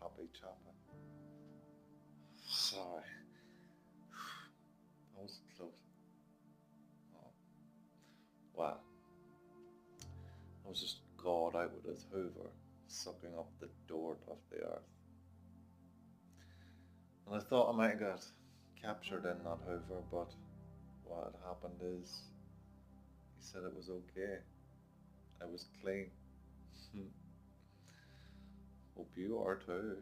happy chappy. Sorry. That was close. Oh. Wow. I was just God out with his hoover, sucking up the dirt off the earth. And I thought I might get captured in that hoover, but what had happened is he said it was okay. I was clean. Hope you are too.